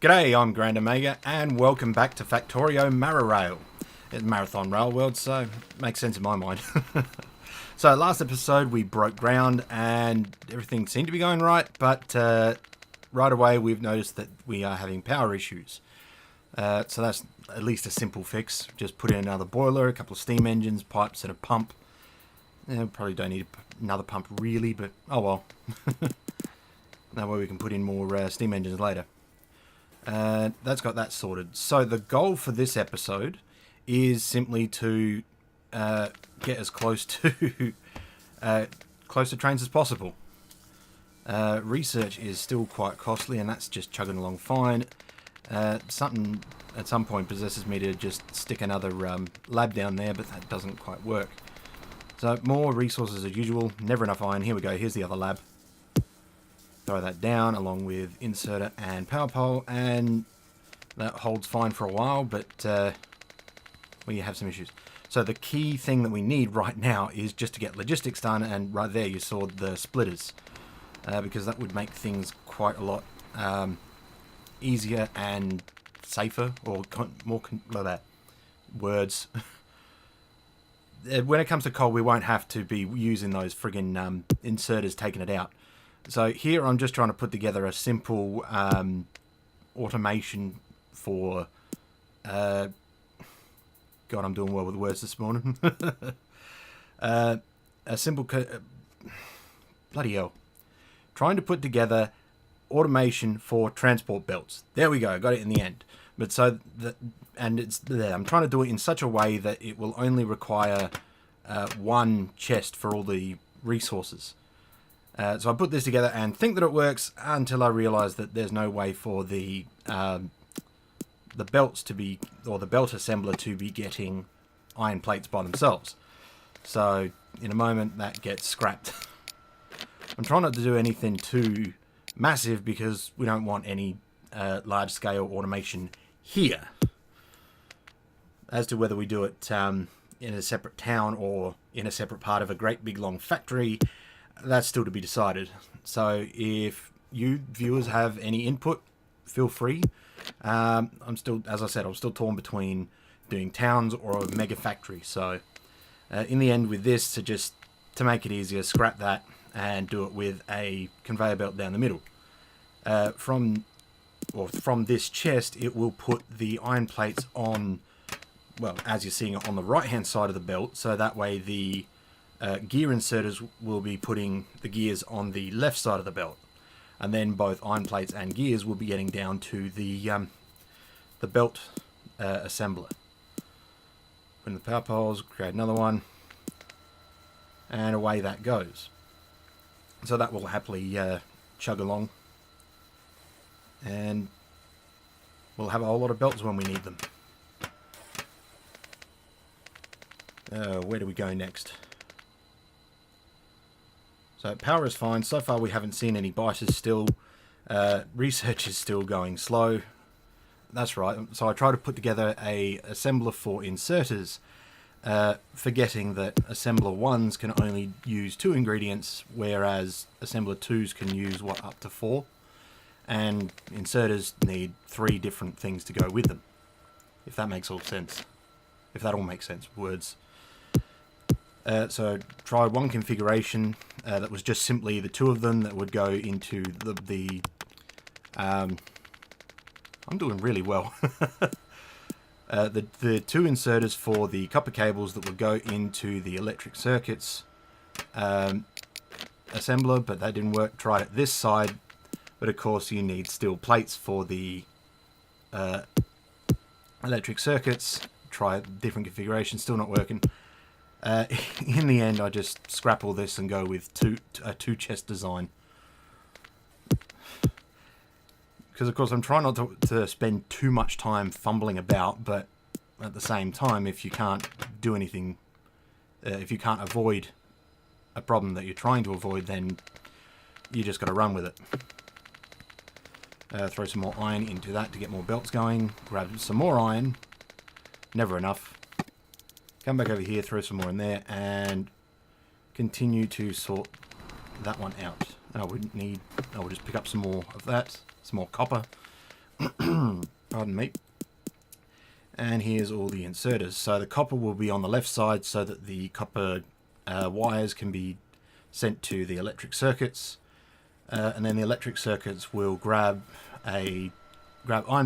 G'day, I'm Grand Omega, and welcome back to Factorio MaraRail. It's Marathon Railworld, so it makes sense in my mind. So last episode we broke ground and everything seemed to be going right, but right away we've noticed that we are having power issues. So that's at least a simple fix. Just put in another boiler, a couple of steam engines, pipes and a pump. Probably don't need another pump really, but oh well. That way we can put in more steam engines later. That's got that sorted. So the goal for this episode is simply to get as close to trains as possible. Research is still quite costly, and that's just chugging along fine. Something at some point possesses me to just stick another lab down there, but that doesn't quite work. So more resources as usual. Never enough iron. Here we go. Here's the other lab. Throw that down along with inserter and power pole, and that holds fine for a while, but we have some issues. So the key thing that we need right now is just to get logistics done, and right there you saw the splitters, because that would make things quite a lot easier and safer, or more words. When it comes to coal, we won't have to be using those friggin' inserters taking it out. So here I'm just trying to put together a simple automation for... God, I'm doing well with words this morning. A simple... bloody hell. Trying to put together automation for transport belts. There we go, got it in the end. But so... it's there. I'm trying to do it in such a way that it will only require one chest for all the resources. So I put this together and think that it works until I realise that there's no way for the belts to be, or the belt assembler to be getting iron plates by themselves. So in a moment that gets scrapped. I'm trying not to do anything too massive because we don't want any large scale automation here. As to whether we do it in a separate town or in a separate part of a great big long factory, that's still to be decided. So if you viewers have any input, feel free. I'm still, as I said, I'm still torn between doing towns or a mega factory. So in the end with this, to make it easier, scrap that and do it with a conveyor belt down the middle. From this chest, it will put the iron plates on, well, as you're seeing it on the right hand side of the belt, so that way the gear inserters will be putting the gears on the left side of the belt, and then both iron plates and gears will be getting down to the belt assembler. Put in the power poles, create another one, and away that goes. So that will happily chug along, and we'll have a whole lot of belts when we need them. Where do we go next? So power is fine. So far we haven't seen any biters still. Research is still going slow. That's right. So I try to put together a assembler for inserters, forgetting that assembler 1s can only use 2 ingredients, whereas assembler 2s can use, up to 4. And inserters need 3 different things to go with them. If that makes all sense. If that all makes sense. Words. So try one configuration that was just simply the 2 of them that would go into the I'm doing really well. The 2 inserters for the copper cables that would go into the electric circuits assembler, but that didn't work. Tried it this side, but of course you need steel plates for the electric circuits. Try a different configuration, still not working. In the end, I just scrap all this and go with a 2 chest design. Because, of course, I'm trying not to spend too much time fumbling about, but at the same time, if you can't do anything, if you can't avoid a problem that you're trying to avoid, then you just got to run with it. Throw some more iron into that to get more belts going. Grab some more iron. Never enough. Come back over here, throw some more in there, and continue to sort that one out. And I will just pick up some more of that, some more copper. Pardon me. And here's all the inserters. So the copper will be on the left side so that the copper wires can be sent to the electric circuits. And then the electric circuits will grab iron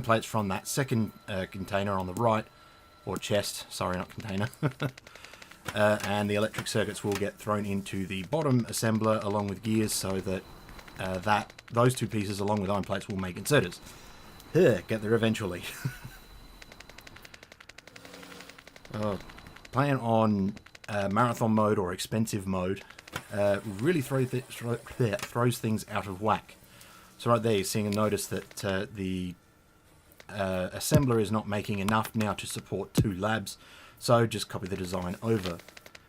plates from that second container on the right, or chest, sorry, not container. And the electric circuits will get thrown into the bottom assembler along with gears, so that those two pieces along with iron plates will make inserters. Get there eventually. Playing on marathon mode or expensive mode really throws things out of whack. So right there you're seeing a notice that the assembler is not making enough now to support 2 labs, so just copy the design over.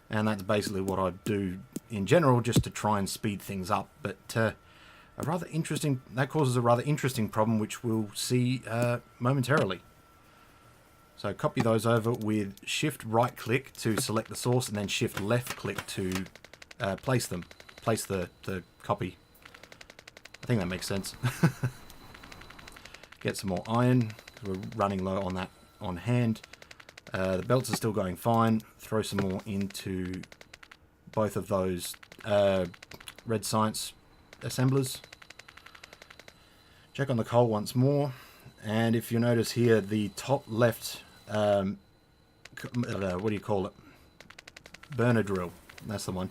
And that's basically what I do in general, just to try and speed things up. But that causes a rather interesting problem, which we'll see momentarily. So copy those over with shift right click to select the source, and then shift left click to place the copy. I think that makes sense. Get some more iron, because we're running low on that on hand. The belts are still going fine. Throw some more into both of those red science assemblers. Check on the coal once more, and if you notice here, the top left what do you call it, burner drill, that's the one.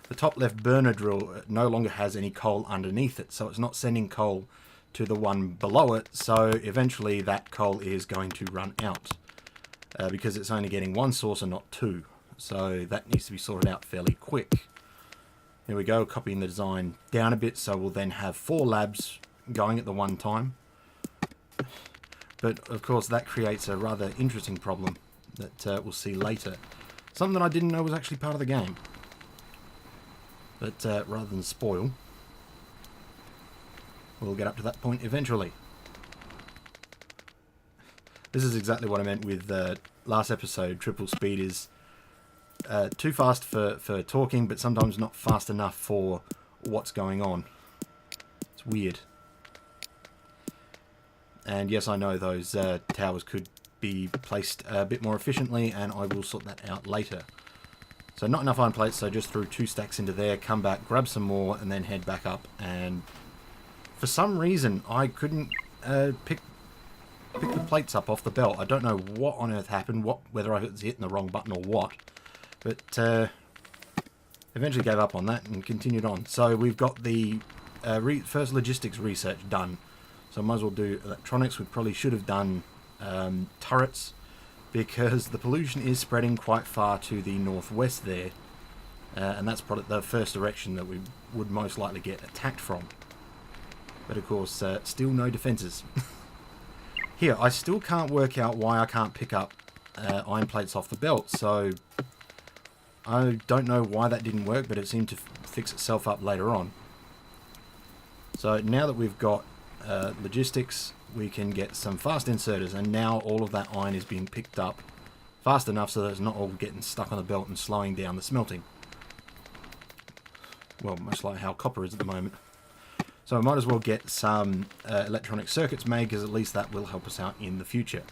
The top left burner drill no longer has any coal underneath it, so it's not sending coal to the one below it, so eventually that coal is going to run out because it's only getting 1 source and not 2, so that needs to be sorted out fairly quick. Here we go, copying the design down a bit, so we'll then have 4 labs going at the one time. But of course that creates a rather interesting problem that we'll see later. Something that I didn't know was actually part of the game. But rather than spoil, we'll get up to that point eventually. This is exactly what I meant with last episode. Triple speed is too fast for talking, but sometimes not fast enough for what's going on. It's weird. And yes, I know those towers could be placed a bit more efficiently, and I will sort that out later. So not enough iron plates, so just threw 2 stacks into there, come back, grab some more, and then head back up. And for some reason, I couldn't pick the plates up off the belt. I don't know what on earth happened, whether I was hitting the wrong button or what. But eventually gave up on that and continued on. So we've got the first logistics research done. So I might as well do electronics. We probably should have done turrets, because the pollution is spreading quite far to the northwest there, and that's probably the first direction that we would most likely get attacked from. But of course, still no defences. Here, I still can't work out why I can't pick up iron plates off the belt, so I don't know why that didn't work, but it seemed to fix itself up later on. So now that we've got logistics, we can get some fast inserters, and now all of that iron is being picked up fast enough so that it's not all getting stuck on the belt and slowing down the smelting. Well, much like how copper is at the moment. So I might as well get some electronic circuits made, because at least that will help us out in the future.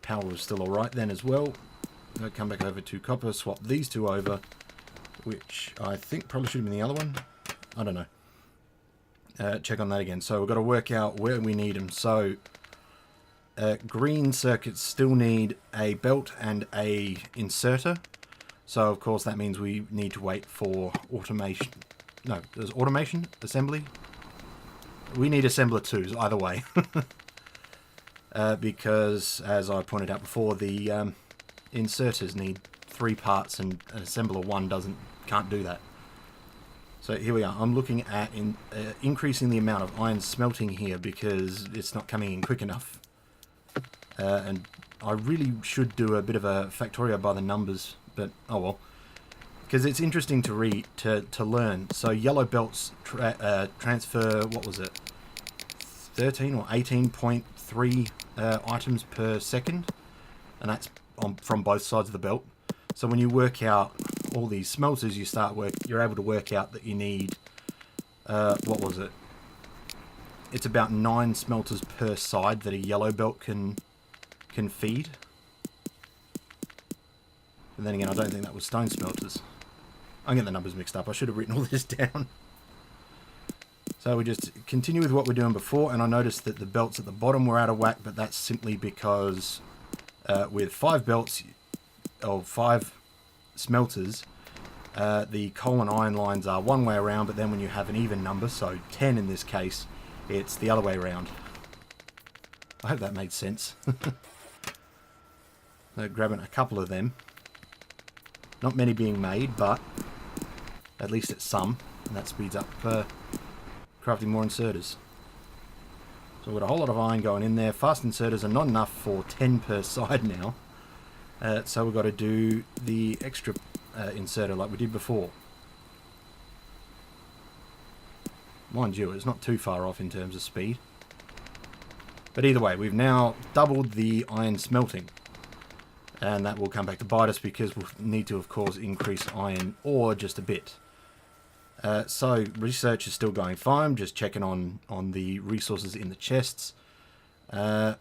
Power was still alright then as well. I'll come back over to copper, swap these 2 over, which I think probably should have been the other one. I don't know. Check on that again. So we've got to work out where we need them. So green circuits still need a belt and a inserter. So of course that means we need to wait for automation. No, there's automation, assembly. We need assembler 2s either way. Because as I pointed out before, the inserters need 3 parts, and an assembler 1 can't do that. So here we are. I'm looking at increasing the amount of iron smelting here, because it's not coming in quick enough. And I really should do a bit of a Factorio by the numbers, but oh well. Because it's interesting to read, to learn. So yellow belts transfer, what was it, 13 or 18.3 items per second, and that's from both sides of the belt. So when you work out all these smelters, you're able to work out that you need what was it, it's about 9 smelters per side that a yellow belt can feed. And then again, I don't think that was stone smelters. I'm getting the numbers mixed up. I should have written all this down. So we just continue with what we're doing before, and I noticed that the belts at the bottom were out of whack, but that's simply because with 5 belts, or 5 smelters, the coal and iron lines are one way around, but then when you have an even number, so 10 in this case, it's the other way around. I hope that made sense. So grabbing a couple of them. Not many being made, but at least it's some, and that speeds up crafting more inserters. So we've got a whole lot of iron going in there. Fast inserters are not enough for 10 per side now. So we've got to do the extra inserter like we did before. Mind you, it's not too far off in terms of speed. But either way, we've now doubled the iron smelting. And that will come back to bite us because we'll need to, of course, increase iron ore just a bit. So research is still going fine, just checking on the resources in the chests. I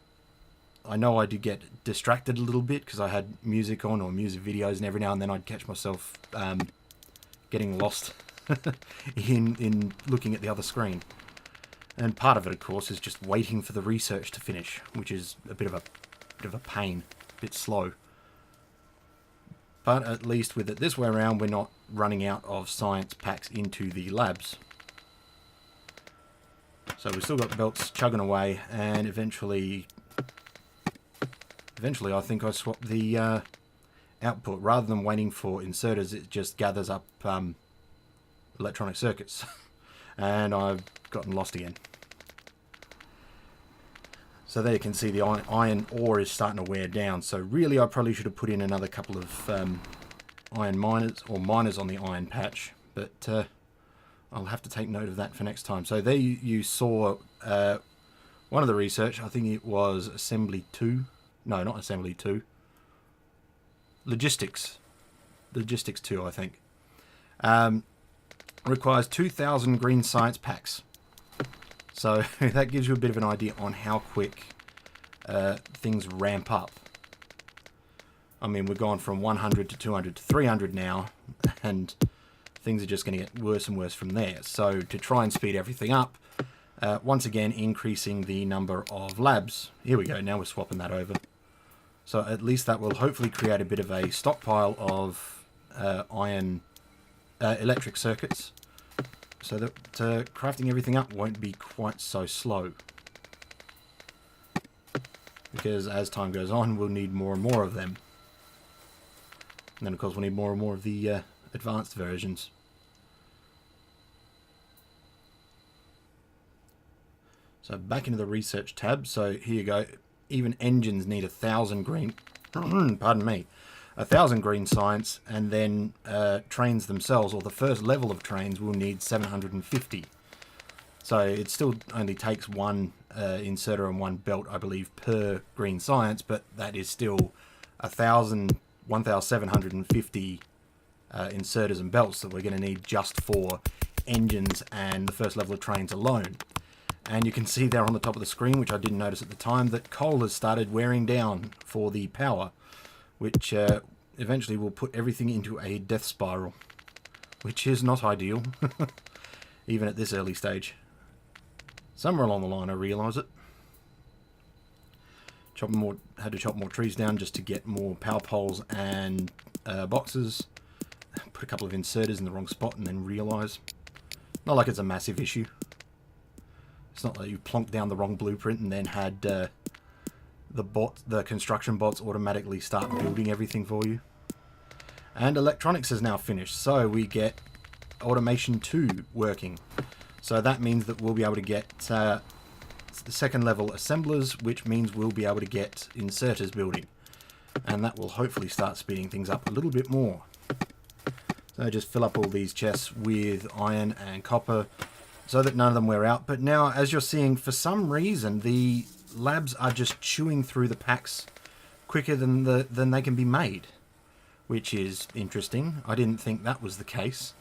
know I did get distracted a little bit because I had music on or music videos, and every now and then I'd catch myself getting lost in looking at the other screen. And part of it, of course, is just waiting for the research to finish, which is a bit of a pain, a bit slow. But at least with it this way around, we're not running out of science packs into the labs. So we've still got the belts chugging away, and eventually I think I swap the output. Rather than waiting for inserters, it just gathers up electronic circuits. And I've gotten lost again. So there you can see the iron ore is starting to wear down. So really I probably should have put in another couple of iron miners, or miners on the iron patch. But I'll have to take note of that for next time. So there you saw one of the research. I think it was Assembly 2. No, not Assembly 2. Logistics. Logistics 2, I think. Requires 2,000 green science packs. So that gives you a bit of an idea on how quick things ramp up. I mean, we've gone from 100 to 200 to 300 now, and things are just going to get worse and worse from there. So to try and speed everything up, once again increasing the number of labs. Here we go, now we're swapping that over. So at least that will hopefully create a bit of a stockpile of iron electric circuits, so that crafting everything up won't be quite so slow. Because as time goes on, we'll need more and more of them. And then of course we'll need more and more of the advanced versions. So back into the research tab. So here you go. Even engines need 1,000 green, pardon me, 1,000 green science, and then trains themselves, or the first level of trains, will need 750. So it still only takes one inserter and one belt, I believe, per green science, but that is still 1,750 inserters and belts that we're going to need just for engines and the first level of trains alone. And you can see there on the top of the screen, which I didn't notice at the time, that coal has started wearing down for the power, which eventually will put everything into a death spiral, which is not ideal, even at this early stage. Somewhere along the line I realise it. Had to chop more trees down just to get more power poles and boxes. Put a couple of inserters in the wrong spot and then realise. Not like it's a massive issue. It's not like you plonked down the wrong blueprint and then had the construction bots automatically start building everything for you. And electronics is now finished, so we get automation 2 working. So that means that we'll be able to get the second level assemblers, which means we'll be able to get inserters building. And that will hopefully start speeding things up a little bit more. So just fill up all these chests with iron and copper so that none of them wear out. But now, as you're seeing, for some reason the labs are just chewing through the packs quicker than they can be made, which is interesting. I didn't think that was the case.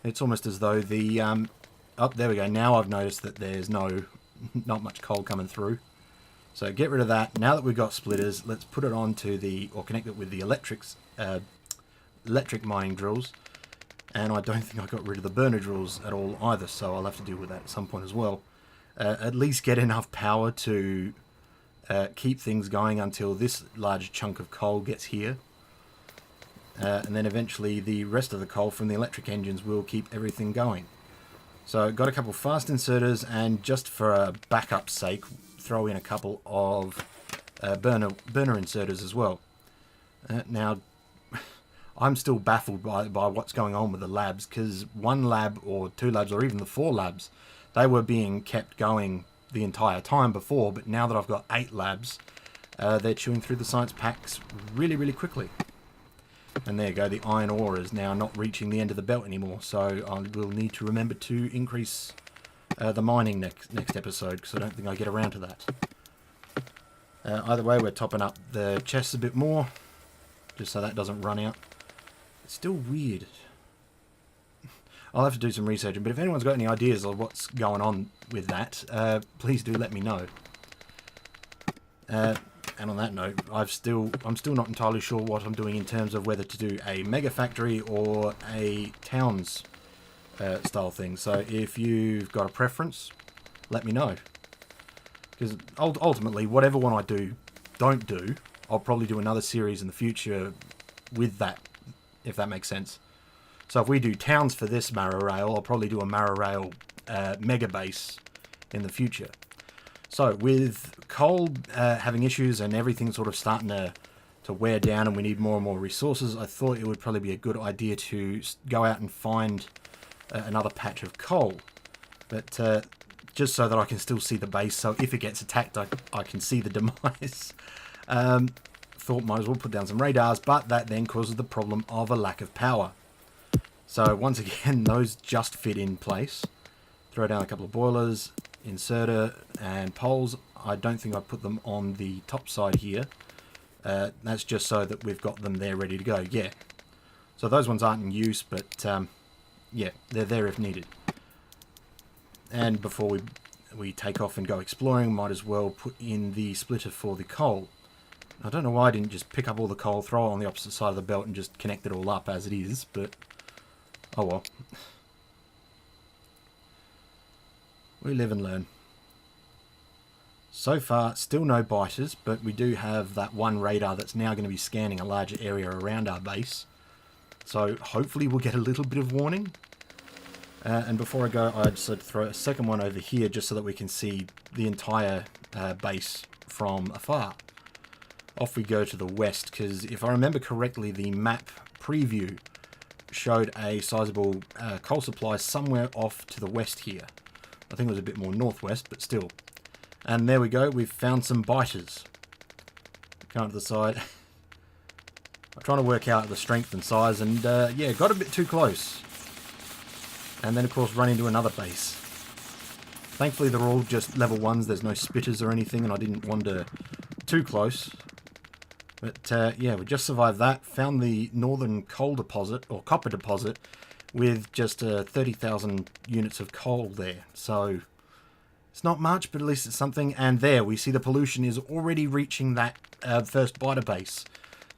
It's almost as though the Oh, there we go. Now I've noticed that there's not much coal coming through. So get rid of that. Now that we've got splitters, let's put it onto or connect it with the electric mining drills. And I don't think I got rid of the burner drills at all either, so I'll have to deal with that at some point as well. At least get enough power to keep things going until this large chunk of coal gets here. And then eventually the rest of the coal from the electric engines will keep everything going. So got a couple fast inserters, and just for a backup sake, throw in a couple of burner inserters as well. Now, I'm still baffled by what's going on with the labs, because one lab or two labs or even the 4 labs, they were being kept going the entire time before, but now that I've got 8 labs, they're chewing through the science packs really, really quickly. And there you go, the iron ore is now not reaching the end of the belt anymore, so I will need to remember to increase the mining next episode, because I don't think I get around to that. Either way, we're topping up the chests a bit more, just so that doesn't run out. It's still weird. I'll have to do some research, but if anyone's got any ideas of what's going on with that, please do let me know. And on that note, I'm still not entirely sure what I'm doing in terms of whether to do a mega factory or a towns style thing. So if you've got a preference, let me know. Because ultimately, whatever one I don't do, I'll probably do another series in the future with that, if that makes sense. So if we do towns for this MaraRail, I'll probably do a MaraRail mega base in the future. So with coal having issues and everything sort of starting to wear down and we need more and more resources, I thought it would probably be a good idea to go out and find another patch of coal. But just so that I can still see the base, so if it gets attacked, I can see the demise. Thought might as well put down some radars, but that then causes the problem of a lack of power. So once again, those just fit in place. Throw down a couple of boilers, inserter and poles. I don't think I put them on the top side here. That's just so that we've got them there ready to go. Yeah. So those ones aren't in use, but yeah, they're there if needed. And before we take off and go exploring, might as well put in the splitter for the coal. I don't know why I didn't just pick up all the coal, throw it on the opposite side of the belt and just connect it all up as it is, but oh well. We live and learn. So far, still no biters, but we do have that one radar that's now going to be scanning a larger area around our base. So hopefully we'll get a little bit of warning. And before I go, I decided to throw a second one over here just so that we can see the entire base from afar. Off we go to the west, because if I remember correctly, the map preview showed a sizable coal supply somewhere off to the west here. I think it was a bit more northwest, but still. And there we go, we've found some biters. Come to the side. I'm trying to work out the strength and size, and yeah, got a bit too close. And then of course run into another base. Thankfully they're all just level 1s, there's no spitters or anything, and I didn't wander too close. But yeah, we just survived that. Found the northern coal deposit, or copper deposit, with just 30,000 units of coal there. So it's not much, but at least it's something. And there we see the pollution is already reaching that first biter base,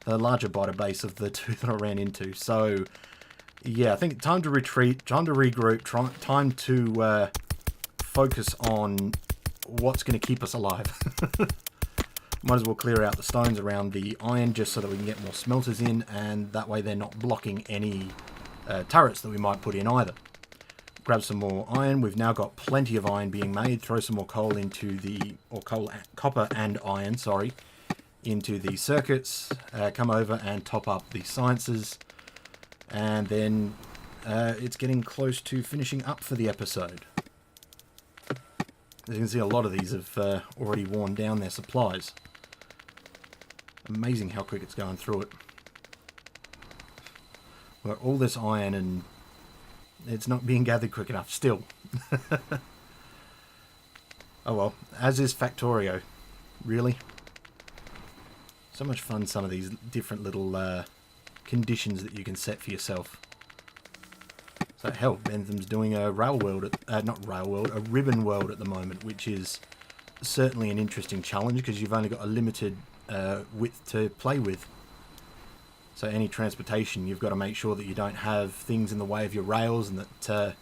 the larger biter base of the 2 that I ran into. So yeah, I think time to retreat, time to regroup, time to focus on what's going to keep us alive. Might as well clear out the stones around the iron just so that we can get more smelters in, and that way they're not blocking any turrets that we might put in either. Grab some more iron. We've now got plenty of iron being made. Throw some more coal into copper and iron, sorry, into the circuits. Come over and top up the sciences, and then it's getting close to finishing up for the episode. As you can see, a lot of these have already worn down their supplies. Amazing how quick it's going through it. We've got all this iron and it's not being gathered quick enough still. Oh well, as is Factorio. Really? So much fun, some of these different little conditions that you can set for yourself. hell, Bentham's doing a Railworld, not Railworld, a Ribbon World at the moment, which is certainly an interesting challenge because you've only got a limited width to play with. So any transportation, you've got to make sure that you don't have things in the way of your rails and that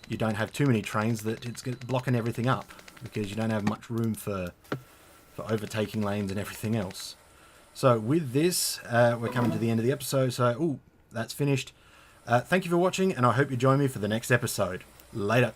you don't have too many trains that it's blocking everything up because you don't have much room for overtaking lanes and everything else. So with this, we're coming to the end of the episode. So, that's finished. Thank you for watching, and I hope you join me for the next episode. Later.